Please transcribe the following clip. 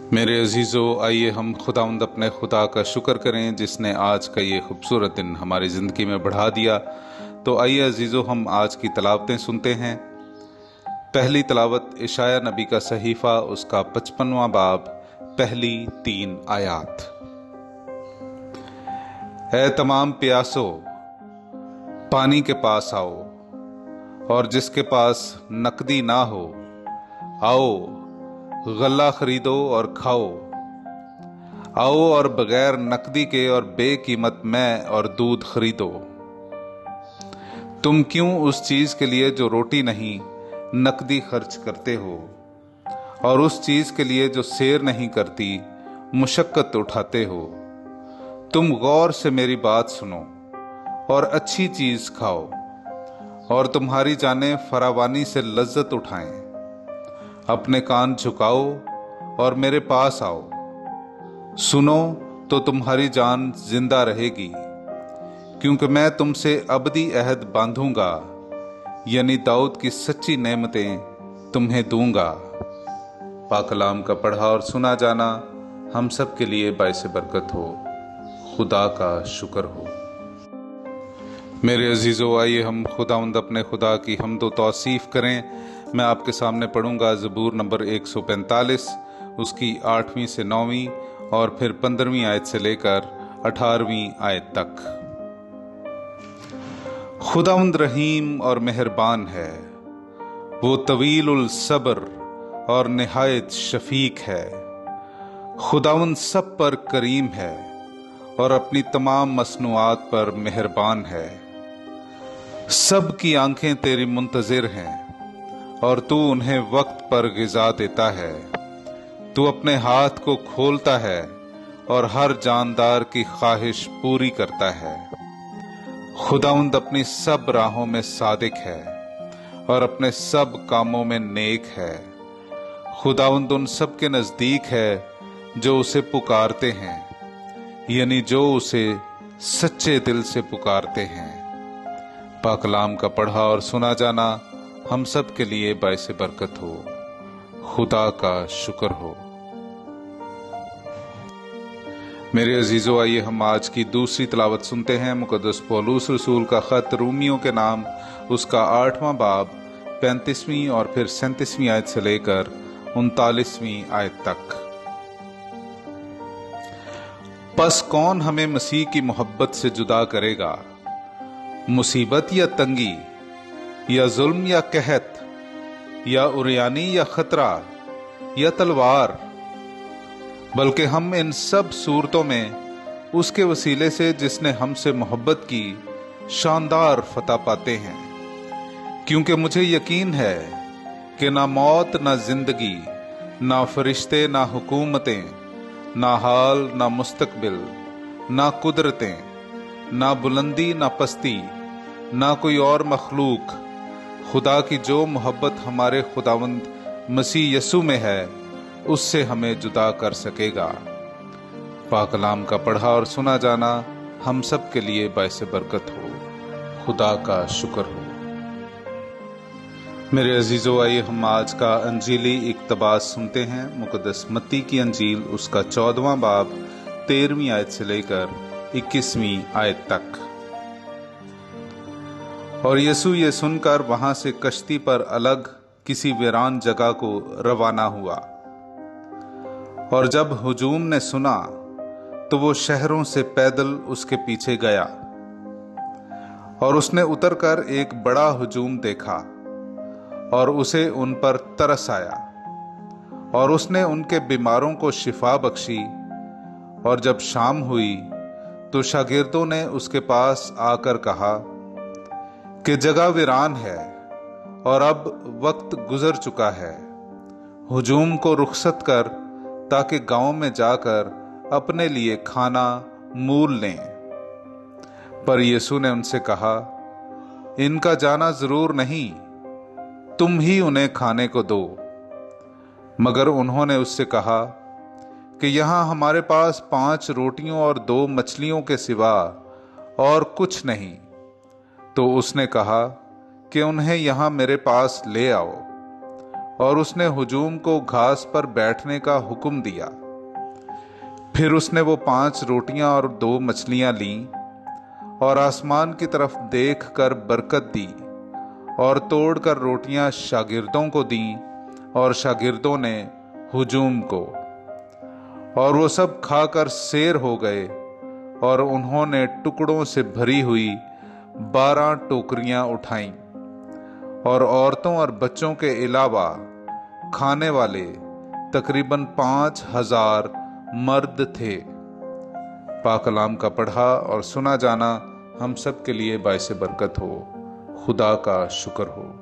मेरे अजीज़ों, आइए हम खुदावंद अपने खुदा का शुक्र करें जिसने आज का ये खूबसूरत दिन हमारी ज़िंदगी में बढ़ा दिया। तो आइए अजीज़ों, हम आज की तलावतें सुनते हैं। पहली तलावत इशाया नबी का सहीफ़ा, उसका 55वां बाब, पहली 3 आयात। ऐ तमाम प्यासो, पानी के पास आओ, और जिसके पास नकदी ना हो, आओ गल्ला खरीदो और खाओ। आओ और बगैर नकदी के और बेकीमत मैं और दूध खरीदो। तुम क्यों उस चीज के लिए जो रोटी नहीं नकदी खर्च करते हो, और उस चीज के लिए जो सेर नहीं करती मुशक्कत उठाते हो। तुम गौर से मेरी बात सुनो और अच्छी चीज खाओ, और तुम्हारी जानें फरावानी से लज्जत उठाएं। अपने कान झुकाओ और मेरे पास आओ। सुनो तो तुम्हारी जान जिंदा रहेगी, क्योंकि मैं तुमसे अबदी अहद बांधूंगा, यानी दाऊद की सच्ची नेमतें तुम्हें दूंगा। पाक कलाम का पढ़ा और सुना जाना हम सब के लिए बाइस बरकत हो। खुदा का शुक्र हो। मेरे अजीज़ों, आइए हम खुदावंद अपने खुदा की हम्द तौसीफ करें। मैं आपके सामने पढ़ूंगा ज़बूर नंबर 145, उसकी 8वीं से 9वीं और फिर 15वीं आयत से लेकर 18वीं आयत तक। खुदावंद रहीम और मेहरबान है, वो तवील उल सब्र और निहायत शफीक है। खुदावंद सब पर करीम है और अपनी तमाम मसनूआत पर मेहरबान है। सब की आंखें तेरी मुंतजिर हैं, और तू उन्हें वक्त पर गिज़ा देता है। तू अपने हाथ को खोलता है और हर जानदार की ख्वाहिश पूरी करता है। खुदावंद अपनी सब राहों में सादिक है और अपने सब कामों में नेक है। खुदावंद उन सब के नज़दीक है जो उसे पुकारते हैं, यानी जो उसे सच्चे दिल से पुकारते हैं। पाक कलाम का पढ़ा और सुना जाना हम सब के लिए बाइस बरकत हो। खुदा का शुक्र हो। मेरे अजीजों, आइए हम आज की दूसरी तलावत सुनते हैं। मुकद्दस पौलुस रसूल का खत रूमियों के नाम, उसका 8वां बाब, 35वीं और फिर 37वीं आयत से लेकर 39वीं आयत तक। बस कौन हमें मसीह की मोहब्बत से जुदा करेगा? मुसीबत या तंगी, या जुल्म या कहत, या उरियानी या खतरा, या तलवार? बल्कि हम इन सब सूरतों में उसके वसीले से जिसने हमसे मोहब्बत की शानदार फतह पाते हैं। क्योंकि मुझे यकीन है कि ना मौत ना जिंदगी, ना फरिश्ते ना हुकूमतें, ना हाल ना मुस्तकबिल, ना कुदरतें, ना बुलंदी ना पस्ती, ना कोई और मखलूक, खुदा की जो मोहब्बत हमारे खुदावंद मसीह यसू में है उससे हमें जुदा कर सकेगा। पाक कलाम का पढ़ा और सुना जाना हम सब के लिए बाइस बरकत हो। खुदा का शुक्र हो। मेरे अजीजों, आइए हम आज का अंजीली इक्तबास सुनते हैं। मुकद्दस मत्ती की अंजील, उसका 14वां बाब, 13वीं आयत से लेकर 21वीं आयत तक। और यसू ये सुनकर वहां से कश्ती पर अलग किसी वीरान जगह को रवाना हुआ। और जब हुजूम ने सुना तो वो शहरों से पैदल उसके पीछे गया। और उसने उतरकर एक बड़ा हुजूम देखा और उसे उन पर तरस आया, और उसने उनके बीमारों को शिफा बख्शी। और जब शाम हुई तो शागिर्दों ने उसके पास आकर कहा कि जगह वीरान है और अब वक्त गुजर चुका है। हुजूम को रुखसत कर ताकि गांव में जाकर अपने लिए खाना मूल लें। पर यीशु ने उनसे कहा, इनका जाना जरूर नहीं, तुम ही उन्हें खाने को दो। मगर उन्होंने उससे कहा कि यहाँ हमारे पास 5 रोटियों और 2 मछलियों के सिवा और कुछ नहीं। तो उसने कहा कि उन्हें यहाँ मेरे पास ले आओ। और उसने हुजूम को घास पर बैठने का हुक्म दिया। फिर उसने वो 5 रोटियां और 2 मछलियां लीं और आसमान की तरफ देख कर बरकत दी और तोड़कर रोटियां शागिर्दों को दीं और शागिर्दों ने हुजूम को। और वो सब खाकर सेर हो गए और उन्होंने टुकड़ों से भरी हुई 12 टोकरियां उठाईं और औरतों और बच्चों के अलावा खाने वाले तकरीबन 5,000 मर्द थे। पाक कलाम का पढ़ा और सुना जाना हम सब के लिए बाइसे बरकत हो। खुदा का शुक्र हो।